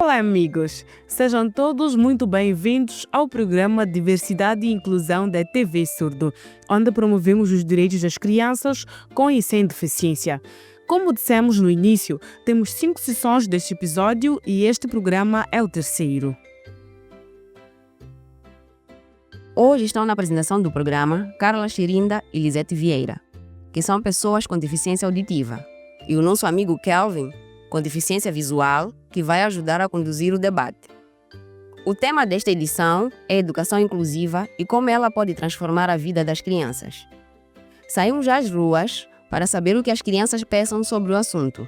Olá, amigos! Sejam todos muito bem-vindos ao programa Diversidade e Inclusão da TV Surdo, onde promovemos os direitos das crianças com e sem deficiência. Como dissemos no início, temos 5 sessões deste episódio e este programa é o terceiro. Hoje estão na apresentação do programa Carla Chirinda e Lisete Vieira, que são pessoas com deficiência auditiva, e o nosso amigo Kelvin, com deficiência visual, que vai ajudar a conduzir o debate. O tema desta edição é educação inclusiva e como ela pode transformar a vida das crianças. Saímos às ruas para saber o que as crianças pensam sobre o assunto.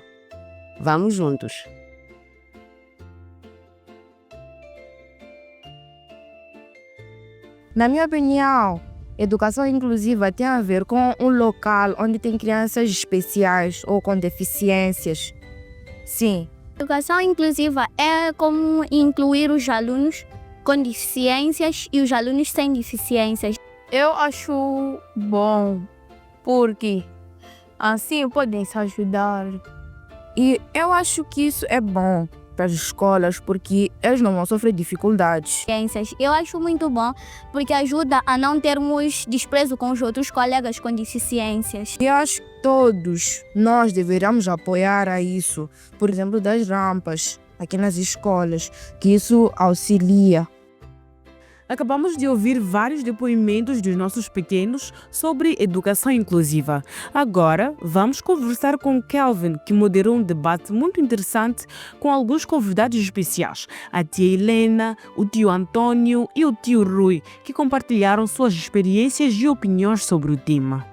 Vamos juntos! Na minha opinião, educação inclusiva tem a ver com um local onde tem crianças especiais ou com deficiências. Sim. Educação inclusiva é como incluir os alunos com deficiências e os alunos sem deficiências. Eu acho bom, porque assim podem se ajudar. E eu acho que isso é bom para as escolas, porque eles não vão sofrer dificuldades. Eu acho muito bom, porque ajuda a não termos desprezo com os outros colegas com deficiências. E eu acho que todos nós deveríamos apoiar a isso, por exemplo, das rampas aqui nas escolas, que isso auxilia. Acabamos de ouvir vários depoimentos dos nossos pequenos sobre educação inclusiva. Agora, vamos conversar com Kelvin, que moderou um debate muito interessante com alguns convidados especiais, a tia Helena, o tio Antônio e o tio Rui, que compartilharam suas experiências e opiniões sobre o tema.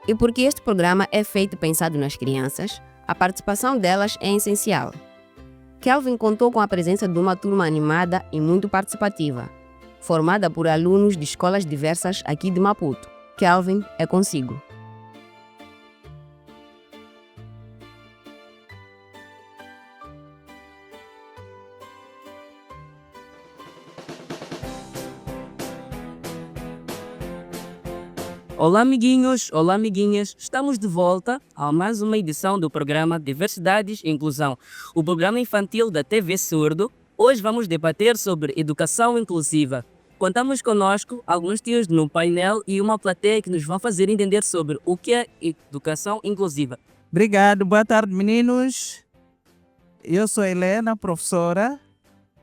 E porque este programa é feito pensado nas crianças, a participação delas é essencial. Kelvin contou com a presença de uma turma animada e muito participativa, formada por alunos de escolas diversas aqui de Maputo. Kelvin, é consigo. Olá amiguinhos, olá amiguinhas, estamos de volta a mais uma edição do programa Diversidades e Inclusão, o programa infantil da TV Surdo. Hoje vamos debater sobre educação inclusiva. Contamos conosco alguns tios no painel e uma plateia que nos vão fazer entender sobre o que é educação inclusiva. Obrigado, boa tarde meninos. Eu sou Helena, professora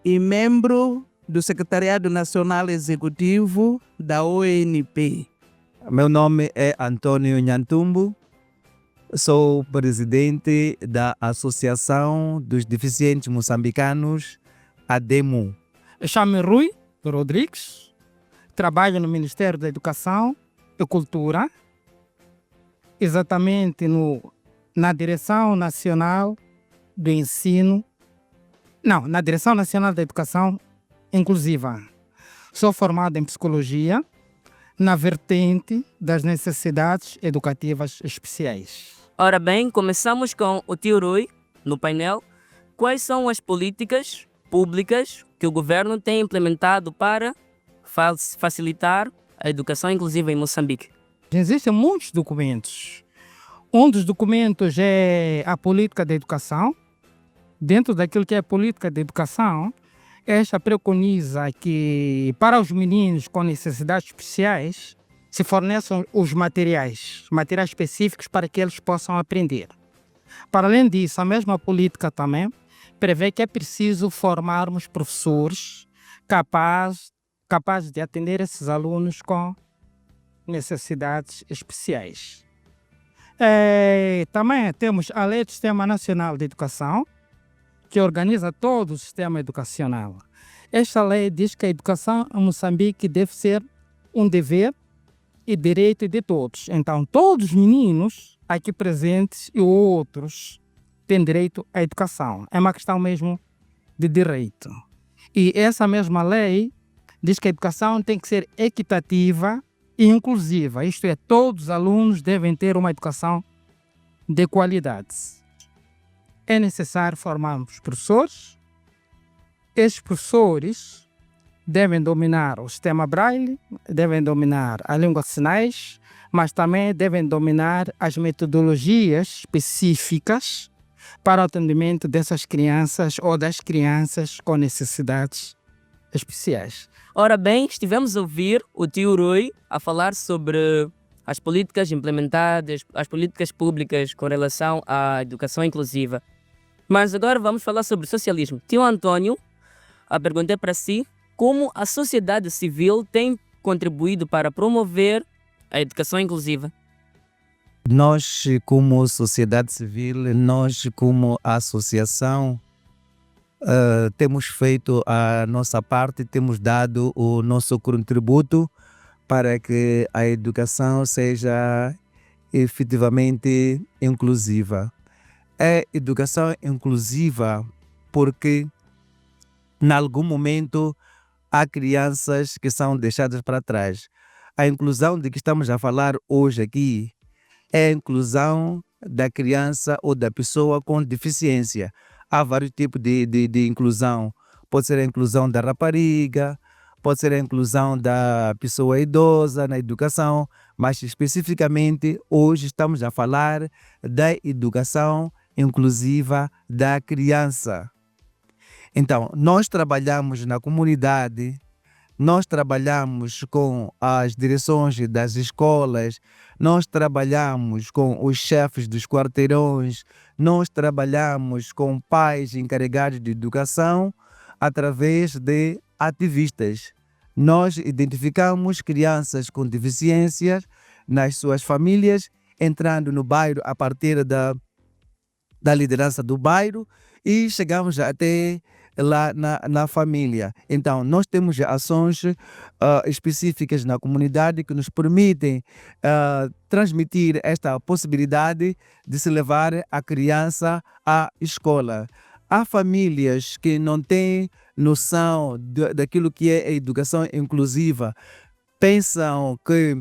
e membro do Secretariado Nacional Executivo da ONP. Meu nome é Antônio Nhantumbo, sou presidente da Associação dos Deficientes Moçambicanos, ADEMU. Chamo-me Rui Rodrigues, trabalho no Ministério da Educação e Cultura, exatamente na Direção Nacional do Ensino, na Direção Nacional da Educação Inclusiva. Sou formado em Psicologia, na vertente das necessidades educativas especiais. Ora bem, começamos com o tio Rui, no painel. Quais são as políticas públicas que o governo tem implementado para facilitar a educação inclusiva em Moçambique? Existem muitos documentos. Um dos documentos é a política de educação. Dentro daquilo que é a política de educação, esta preconiza que para os meninos com necessidades especiais se forneçam os materiais específicos para que eles possam aprender. Para além disso, a mesma política também prevê que é preciso formarmos professores capazes de atender esses alunos com necessidades especiais. Também temos a Lei do Sistema Nacional de Educação, que organiza todo o sistema educacional. Esta lei diz que a educação em Moçambique deve ser um dever e direito de todos. Então, todos os meninos aqui presentes e outros têm direito à educação. É uma questão mesmo de direito. E essa mesma lei diz que a educação tem que ser equitativa e inclusiva. Isto é, todos os alunos devem ter uma educação de qualidade. é necessário formarmos professores. Estes professores devem dominar o sistema Braille, devem dominar a língua de sinais, mas também devem dominar as metodologias específicas para o atendimento dessas crianças ou das crianças com necessidades especiais. Ora bem, estivemos a ouvir o tio Rui a falar sobre as políticas implementadas, as políticas públicas com relação à educação inclusiva. Mas agora vamos falar sobre socialismo. Tio Antônio, a pergunta é para si: como a sociedade civil tem contribuído para promover a educação inclusiva? Nós, como sociedade civil, nós, como associação, temos feito a nossa parte, temos dado o nosso contributo para que a educação seja efetivamente inclusiva. É educação inclusiva porque, em algum momento, há crianças que são deixadas para trás. A inclusão de que estamos a falar hoje aqui é a inclusão da criança ou da pessoa com deficiência. Há vários tipos de inclusão. Pode ser a inclusão da rapariga, pode ser a inclusão da pessoa idosa na educação, mas especificamente hoje estamos a falar da educação inclusiva da criança. Então, nós trabalhamos na comunidade, nós trabalhamos com as direções das escolas, nós trabalhamos com os chefes dos quarteirões, nós trabalhamos com pais encarregados de educação através de ativistas. Nós identificamos crianças com deficiências nas suas famílias, entrando no bairro a partir da liderança do bairro e chegamos até lá na família. Então, nós temos ações específicas na comunidade que nos permitem transmitir esta possibilidade de se levar a criança à escola. Há famílias que não têm noção daquilo que é a educação inclusiva, pensam que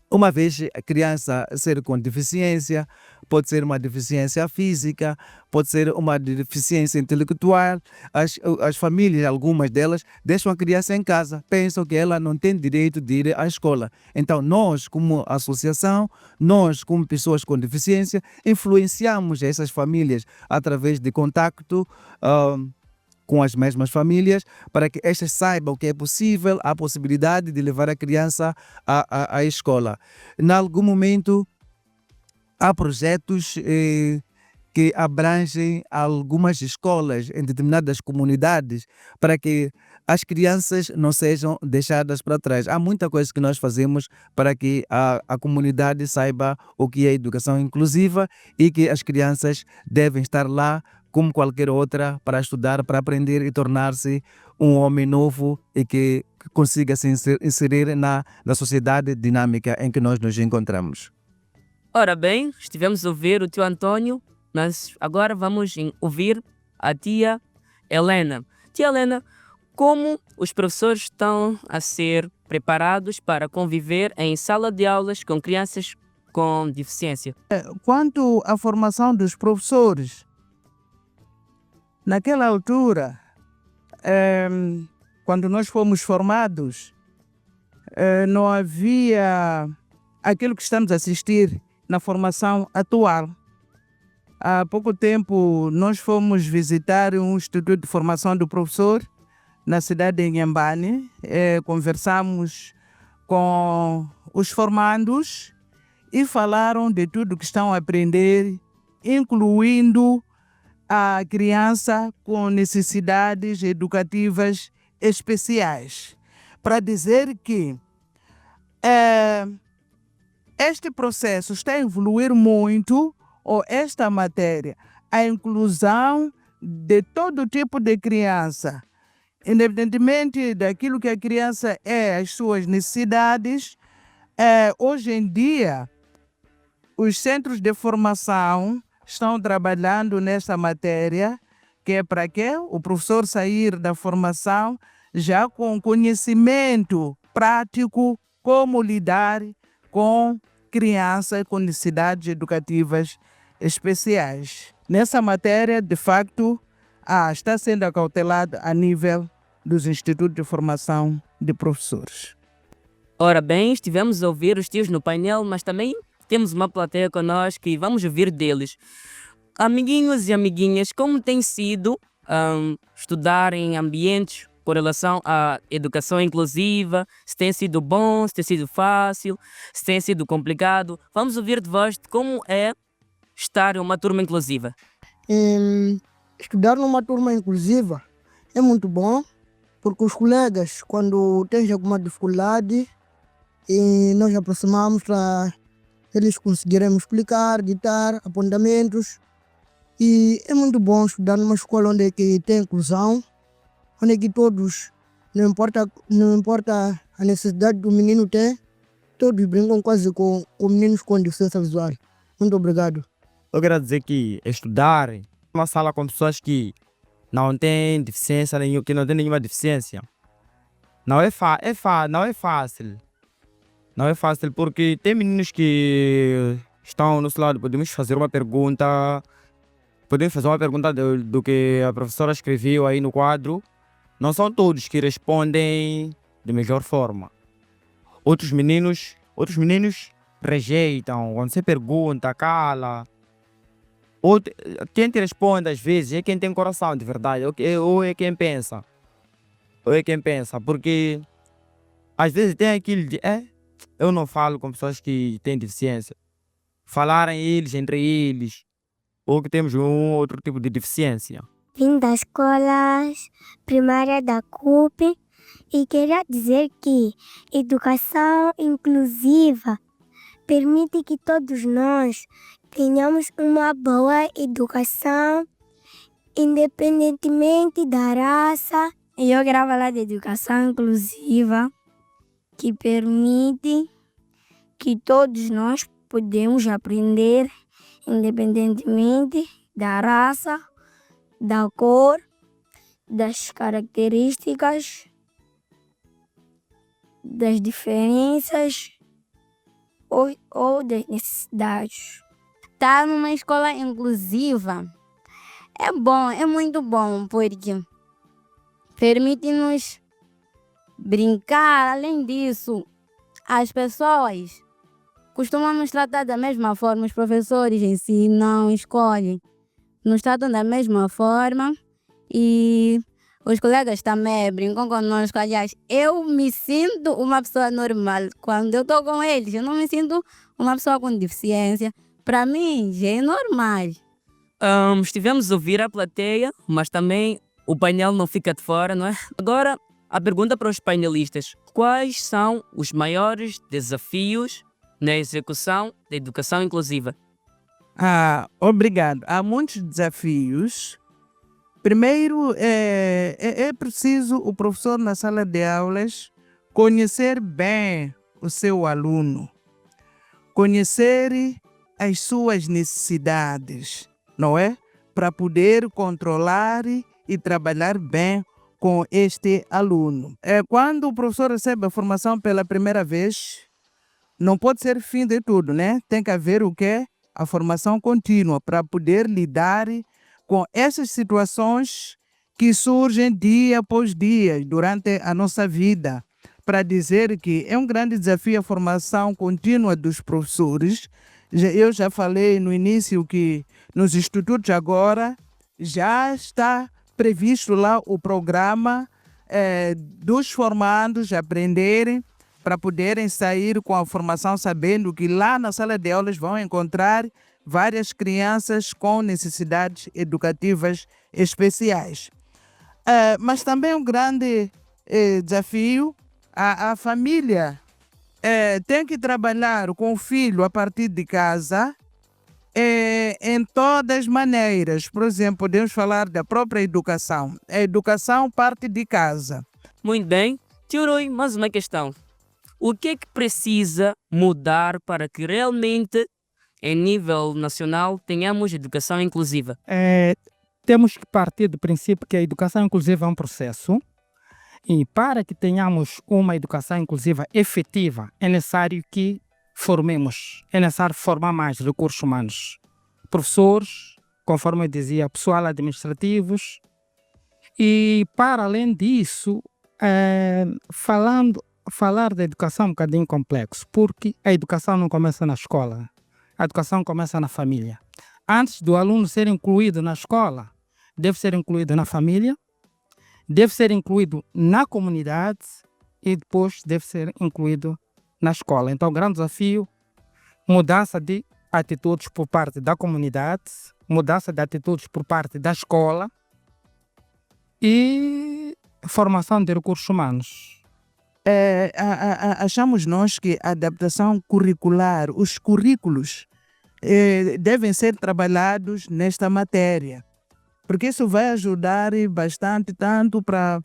uma vez a criança ser com deficiência, pode ser uma deficiência física, pode ser uma deficiência intelectual. As famílias, algumas delas, deixam a criança em casa, pensam que ela não tem direito de ir à escola. Então nós, como associação, nós, como pessoas com deficiência, influenciamos essas famílias através de contacto com as mesmas famílias, para que estas saibam que é possível, a possibilidade de levar a criança à escola. Em algum momento, há projetos que abrangem algumas escolas em determinadas comunidades para que as crianças não sejam deixadas para trás. Há muita coisa que nós fazemos para que a comunidade saiba o que é educação inclusiva e que as crianças devem estar lá como qualquer outra, para estudar, para aprender e tornar-se um homem novo e que consiga se inserir na sociedade dinâmica em que nós nos encontramos. Ora bem, estivemos a ouvir o tio Antônio, mas agora vamos ouvir a tia Helena. Tia Helena, como os professores estão a ser preparados para conviver em sala de aulas com crianças com deficiência? Quanto à formação dos professores, naquela altura, quando nós fomos formados, não havia aquilo que estamos a assistir na formação atual. Há pouco tempo nós fomos visitar um instituto de formação do professor na cidade de Inhambane. Conversamos com os formandos e falaram de tudo que estão a aprender, incluindo a criança com necessidades educativas especiais. Para dizer que este processo está a evoluir muito, ou esta matéria, a inclusão de todo tipo de criança, independentemente daquilo que a criança é, as suas necessidades. Hoje em dia, os centros de formação estão trabalhando nesta matéria, que é para quê? O professor sair da formação já com conhecimento prático como lidar com crianças com necessidades educativas especiais. nessa matéria, de facto, está sendo acautelado a nível dos institutos de formação de professores. Ora bem, estivemos a ouvir os tios no painel, mas também temos uma plateia conosco e vamos ouvir deles. Amiguinhos e amiguinhas, como tem sido estudar em ambientes com relação à educação inclusiva? Se tem sido bom, se tem sido fácil, se tem sido complicado? Vamos ouvir de vós de como é estar em uma turma inclusiva. Estudar numa turma inclusiva é muito bom, porque os colegas, quando têm alguma dificuldade, e nós aproximamos para eles conseguirem explicar, ditar apontamentos. E é muito bom estudar numa escola onde é que tem inclusão, onde é que todos, não importa a necessidade do menino ter, todos brincam quase com meninos com deficiência visual. Muito obrigado. Eu quero dizer que estudar numa sala com pessoas que não têm deficiência, que não têm nenhuma deficiência, não é fácil. Não é fácil porque tem meninos que estão ao nosso lado. Podemos fazer uma pergunta do que a professora escreveu aí no quadro. Não são todos que respondem de melhor forma. Outros meninos rejeitam. Quando você pergunta, cala. Quem te responde às vezes é quem tem coração de verdade, ou é quem pensa. Porque às vezes tem aquilo de eu não falo com pessoas que têm deficiência. Falarem eles entre eles, ou que temos um outro tipo de deficiência. Vim da escola primária da CUP e queria dizer que educação inclusiva permite que todos nós tenhamos uma boa educação, independentemente da raça. E eu quero falar de educação inclusiva, que permite que todos nós podemos aprender, independentemente da raça, da cor, das características, das diferenças ou das necessidades. Estar numa escola inclusiva é bom, é muito bom, porque permite-nos brincar. Além disso, as pessoas costumam nos tratar da mesma forma, os professores ensinam, escolhem, nos tratam da mesma forma e os colegas também brincam conosco. Aliás, eu me sinto uma pessoa normal quando eu estou com eles, eu não me sinto uma pessoa com deficiência. Para mim, já é normal. Estivemos a ouvir a plateia, mas também o painel não fica de fora, não é? Agora, a pergunta para os painelistas: quais são os maiores desafios na execução da educação inclusiva? Obrigado. Há muitos desafios. Primeiro, é preciso o professor na sala de aulas conhecer bem o seu aluno, conhecer as suas necessidades, não é? Para poder controlar e trabalhar bem com este aluno. Quando o professor recebe a formação pela primeira vez, não pode ser fim de tudo, né? Tem que haver o quê? A formação contínua para poder lidar com essas situações que surgem dia após dia durante a nossa vida. Para dizer que é um grande desafio a formação contínua dos professores. Eu já falei no início que nos institutos agora já está previsto lá o programa dos formandos aprenderem para poderem sair com a formação sabendo que lá na sala de aulas vão encontrar várias crianças com necessidades educativas especiais. Mas também um grande desafio, a família tem que trabalhar com o filho a partir de casa em todas as maneiras. Por exemplo, podemos falar da própria educação. A educação parte de casa. Muito bem. Tio Rui, mais uma questão. O que é que precisa mudar para que realmente, em nível nacional, tenhamos educação inclusiva? Temos que partir do princípio que a educação inclusiva é um processo. E para que tenhamos uma educação inclusiva efetiva, é necessário que formemos, é necessário formar mais recursos humanos, professores, conforme eu dizia, pessoal administrativos. E, para além disso, falar da educação é um bocadinho complexo, porque a educação não começa na escola, a educação começa na família. Antes do aluno ser incluído na escola, deve ser incluído na família, deve ser incluído na comunidade e depois deve ser incluído na escola. Então, o grande desafio, mudança de atitudes por parte da comunidade, mudança de atitudes por parte da escola e formação de recursos humanos. Achamos nós que a adaptação curricular, os currículos devem ser trabalhados nesta matéria, porque isso vai ajudar bastante tanto para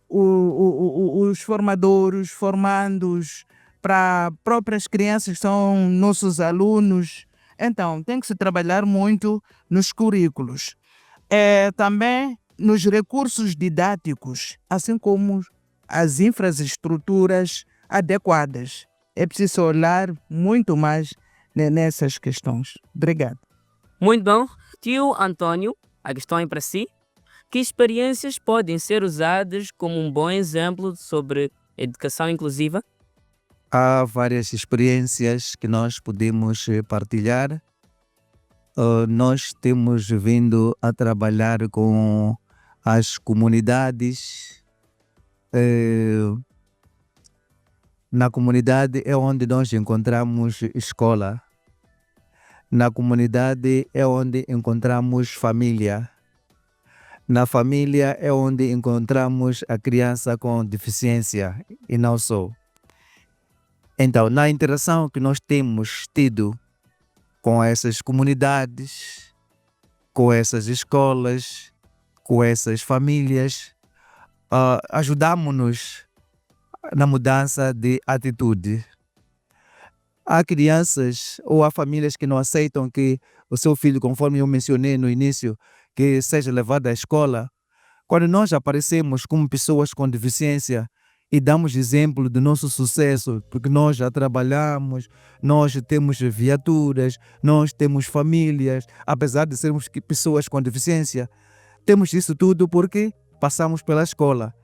os formadores, formandos, para próprias crianças que são nossos alunos. Então, tem que se trabalhar muito nos currículos. Também nos recursos didáticos, assim como as infraestruturas adequadas. É preciso olhar muito mais nessas questões. Obrigado. Muito bom. Tio Antônio, a questão é para si. Que experiências podem ser usadas como um bom exemplo sobre educação inclusiva? Há várias experiências que nós podemos partilhar. Nós temos vindo a trabalhar com as comunidades. Na comunidade é onde nós encontramos escola. Na comunidade é onde encontramos família. Na família é onde encontramos a criança com deficiência e não só. Então, na interação que nós temos tido com essas comunidades, com essas escolas, com essas famílias, ajudamos-nos na mudança de atitude. Há crianças ou há famílias que não aceitam que o seu filho, conforme eu mencionei no início, que seja levado à escola. Quando nós aparecemos como pessoas com deficiência e damos exemplo do nosso sucesso, porque nós já trabalhamos, nós temos viaturas, nós temos famílias, apesar de sermos pessoas com deficiência, temos isso tudo porque passamos pela escola.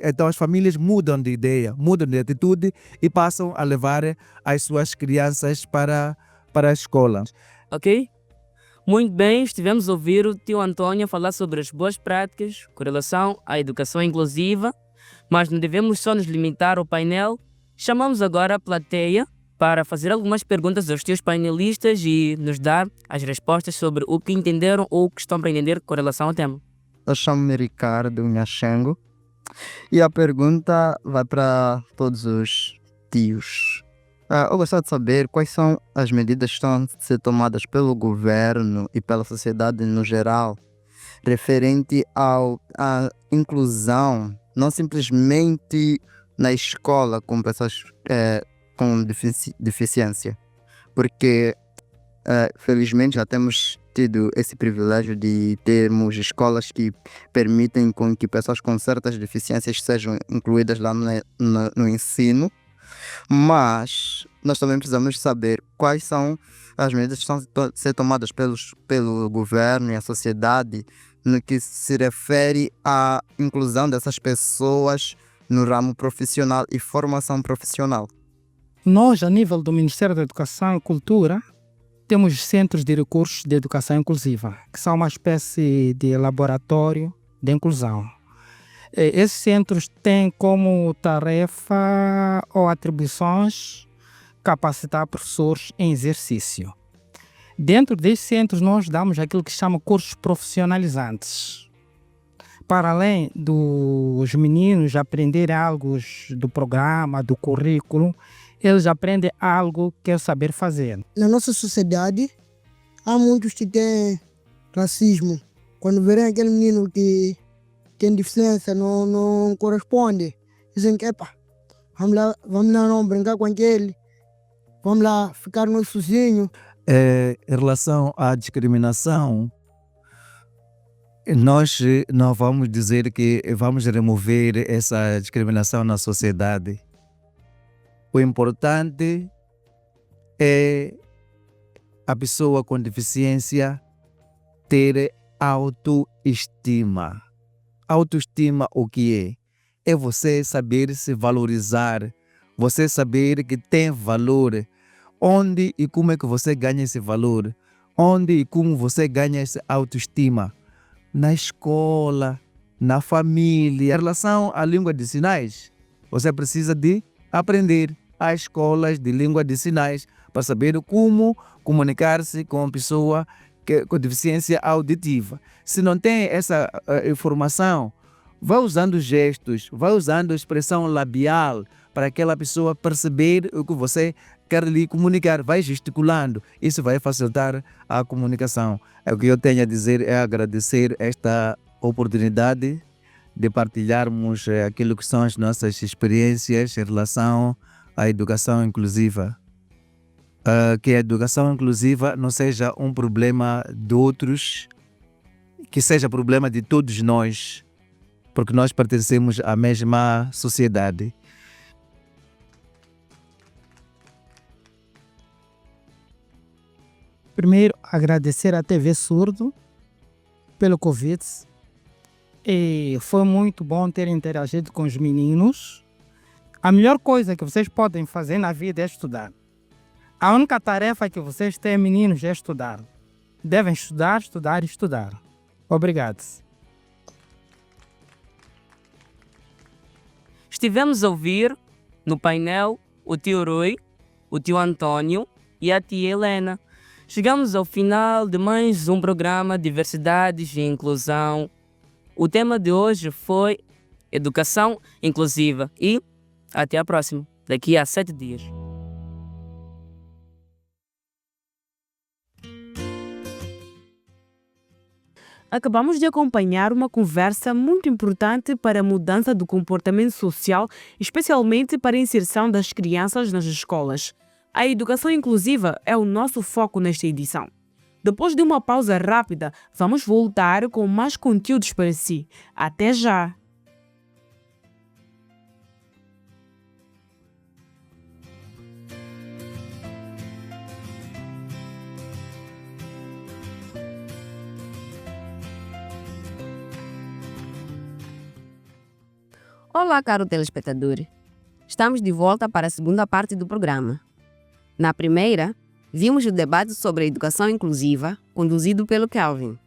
Então as famílias mudam de ideia, mudam de atitude e passam a levar as suas crianças para a escola. Ok? Muito bem, estivemos a ouvir o tio Antônio falar sobre as boas práticas com relação à educação inclusiva, mas não devemos só nos limitar ao painel. Chamamos agora a plateia para fazer algumas perguntas aos teus painelistas e nos dar as respostas sobre o que entenderam ou o que estão para entender com relação ao tema. Eu chamo-me Ricardo Nhaxengo e a pergunta vai para todos os tios. Eu gostaria de saber quais são as medidas que estão a ser tomadas pelo governo e pela sociedade no geral referente à inclusão, não simplesmente na escola com pessoas com deficiência, porque felizmente já temos tido esse privilégio de termos escolas que permitem com que pessoas com certas deficiências sejam incluídas lá no ensino. Mas nós também precisamos saber quais são as medidas que estão a ser tomadas pelo governo e a sociedade no que se refere à inclusão dessas pessoas no ramo profissional e formação profissional. Nós, a nível do Ministério da Educação e Cultura, temos centros de recursos de educação inclusiva, que são uma espécie de laboratório de inclusão. Esses centros têm como tarefa ou atribuições capacitar professores em exercício. Dentro desses centros nós damos aquilo que se chama cursos profissionalizantes. Para além dos meninos aprenderem algo do programa, do currículo, eles aprendem algo que é o saber fazer. Na nossa sociedade há muitos que têm racismo. Quando verem aquele menino que tem deficiência, não corresponde, dizem que vamos lá não brincar com aquele, vamos lá ficar nós sozinhos. Em relação à discriminação, nós não vamos dizer que vamos remover essa discriminação na sociedade. O importante é a pessoa com deficiência ter autoestima. Autoestima o que é? É você saber se valorizar, você saber que tem valor. Onde e como é que você ganha esse valor? Onde e como você ganha essa autoestima? Na escola, na família. Em relação à língua de sinais, você precisa de aprender às escolas de língua de sinais para saber como comunicar-se com uma pessoa com deficiência auditiva. Se não tem essa informação, vai usando gestos, vai usando expressão labial para aquela pessoa perceber o que você quer lhe comunicar, vai gesticulando. Isso vai facilitar a comunicação. O que eu tenho a dizer é agradecer esta oportunidade de partilharmos aquilo que são as nossas experiências em relação à educação inclusiva. Que a educação inclusiva não seja um problema de outros, que seja problema de todos nós, porque nós pertencemos à mesma sociedade. Primeiro, agradecer à TV Surdo pelo convite. E foi muito bom ter interagido com os meninos. A melhor coisa que vocês podem fazer na vida é estudar. A única tarefa que vocês têm, meninos, é estudar. Devem estudar, estudar e estudar. Obrigado. Estivemos a ouvir no painel o tio Rui, o tio Antônio e a tia Helena. Chegamos ao final de mais um programa Diversidades e Inclusão. O tema de hoje foi Educação Inclusiva e até a próxima, daqui a 7 dias. Acabamos de acompanhar uma conversa muito importante para a mudança do comportamento social, especialmente para a inserção das crianças nas escolas. A educação inclusiva é o nosso foco nesta edição. Depois de uma pausa rápida, vamos voltar com mais conteúdos para si. Até já! Olá, caro telespectador. Estamos de volta para a segunda parte do programa. Na primeira, vimos o debate sobre a educação inclusiva, conduzido pelo Kelvin.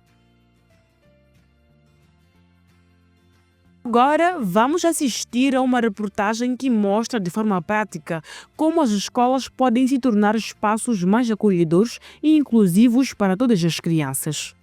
Agora vamos assistir a uma reportagem que mostra de forma prática como as escolas podem se tornar espaços mais acolhedores e inclusivos para todas as crianças.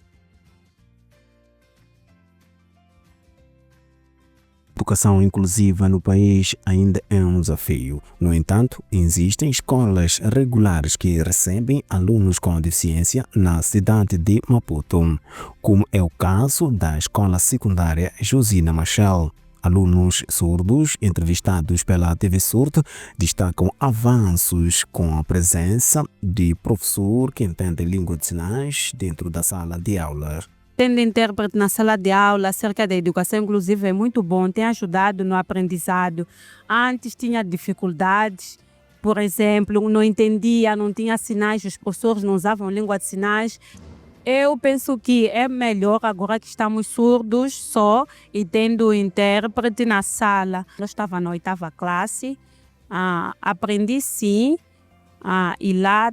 A educação inclusiva no país ainda é um desafio. No entanto, existem escolas regulares que recebem alunos com deficiência na cidade de Maputo, como é o caso da Escola Secundária Josina Machel. Alunos surdos entrevistados pela TV Surdo destacam avanços com a presença de professor que entende língua de sinais dentro da sala de aula. Tendo intérprete na sala de aula acerca da educação inclusiva é muito bom, tem ajudado no aprendizado. Antes tinha dificuldades, por exemplo, não entendia, não tinha sinais, os professores não usavam língua de sinais. Eu penso que é melhor agora que estamos surdos só e tendo intérprete na sala. Eu estava na 8ª classe, aprendi sim. E lá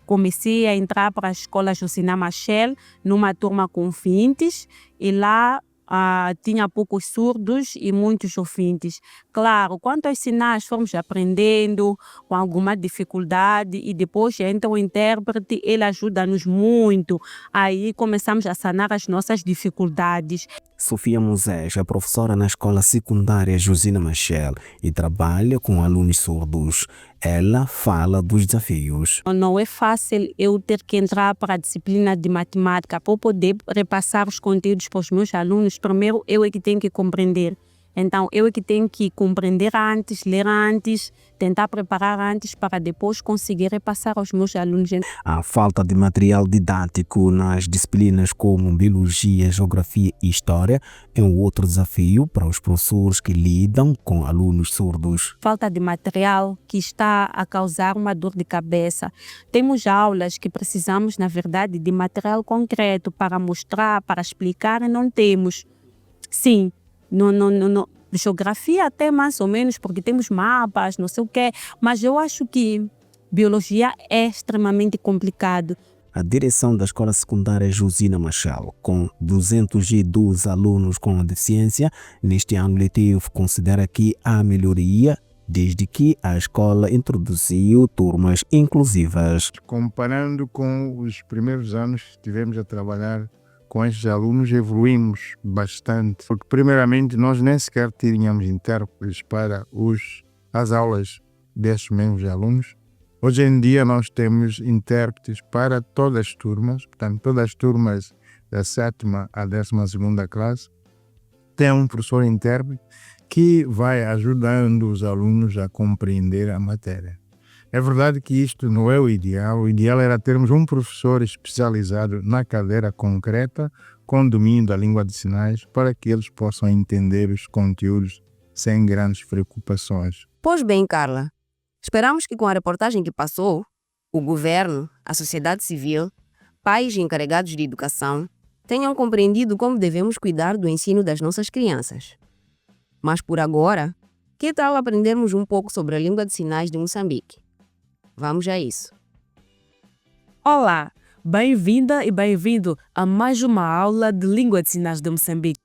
comecei a entrar para a escola Josina Machel, numa turma com 20, e lá tinha poucos surdos e muitos ouvintes. Claro, quanto aos sinais fomos aprendendo com alguma dificuldade e depois entra o intérprete, ele ajuda-nos muito. Aí começamos a sanar as nossas dificuldades. Sofia Moisés é professora na Escola Secundária Josina Machel e trabalha com alunos surdos. Ela fala dos desafios. Não é fácil eu ter que entrar para a disciplina de matemática para poder repassar os conteúdos para os meus alunos. Primeiro, eu é que tenho que compreender. Então, eu é que tenho que compreender antes, ler antes, tentar preparar antes para depois conseguir repassar aos meus alunos. A falta de material didático nas disciplinas como Biologia, Geografia e História é um outro desafio para os professores que lidam com alunos surdos. Falta de material que está a causar uma dor de cabeça. Temos aulas que precisamos, na verdade, de material concreto para mostrar, para explicar, e não temos. Sim, não. Geografia até mais ou menos, porque temos mapas, não sei o quê, mas eu acho que biologia é extremamente complicado. A direção da Escola Secundária Josina Machel, com 212 alunos com deficiência, neste ano letivo considera que há melhoria desde que a escola introduziu turmas inclusivas. Comparando com os primeiros anos que estivemos a trabalhar com estes alunos, evoluímos bastante, porque primeiramente nós nem sequer tínhamos intérpretes para as aulas destes mesmos alunos. Hoje em dia nós temos intérpretes para todas as turmas, portanto todas as turmas da 7ª à 12ª classe tem um professor intérprete que vai ajudando os alunos a compreender a matéria. É verdade que isto não é o ideal era termos um professor especializado na cadeira concreta com domínio da língua de sinais para que eles possam entender os conteúdos sem grandes preocupações. Pois bem, Carla, esperamos que com a reportagem que passou, o governo, a sociedade civil, pais e encarregados de educação tenham compreendido como devemos cuidar do ensino das nossas crianças. Mas por agora, que tal aprendermos um pouco sobre a língua de sinais de Moçambique? Vamos a isso. Olá, bem-vinda e bem-vindo a mais uma aula de Língua de Sinais de Moçambique.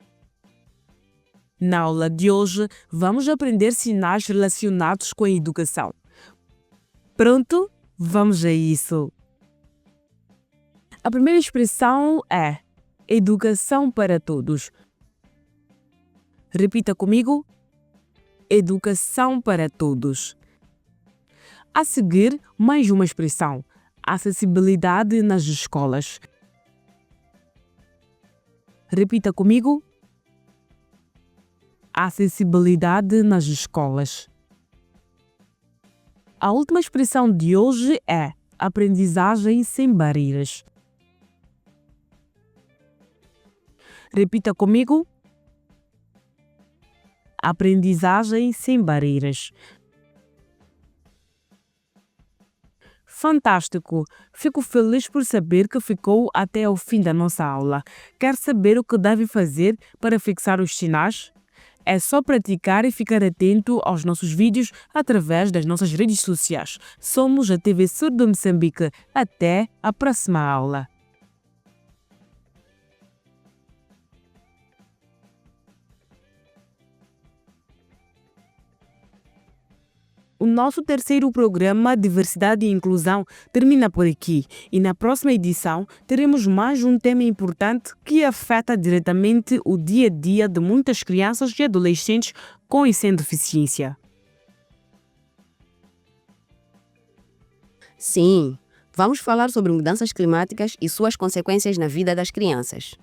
Na aula de hoje, vamos aprender sinais relacionados com a educação. Pronto? Vamos a isso. A primeira expressão é educação para todos. Repita comigo. Educação para todos. A seguir, mais uma expressão. Acessibilidade nas escolas. Repita comigo. Acessibilidade nas escolas. A última expressão de hoje é aprendizagem sem barreiras. Repita comigo. Aprendizagem sem barreiras. Fantástico! Fico feliz por saber que ficou até ao fim da nossa aula. Quer saber o que deve fazer para fixar os sinais? É só praticar e ficar atento aos nossos vídeos através das nossas redes sociais. Somos a TV Surdo Moçambique. Até a próxima aula. O nosso terceiro programa Diversidade e Inclusão termina por aqui e na próxima edição teremos mais um tema importante que afeta diretamente o dia a dia de muitas crianças e adolescentes com e sem deficiência. Sim, vamos falar sobre mudanças climáticas e suas consequências na vida das crianças.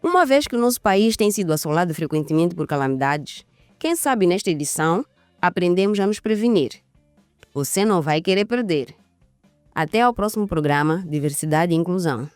Uma vez que o nosso país tem sido assolado frequentemente por calamidades, quem sabe nesta edição aprendemos a nos prevenir. Você não vai querer perder. Até ao próximo programa Diversidade e Inclusão.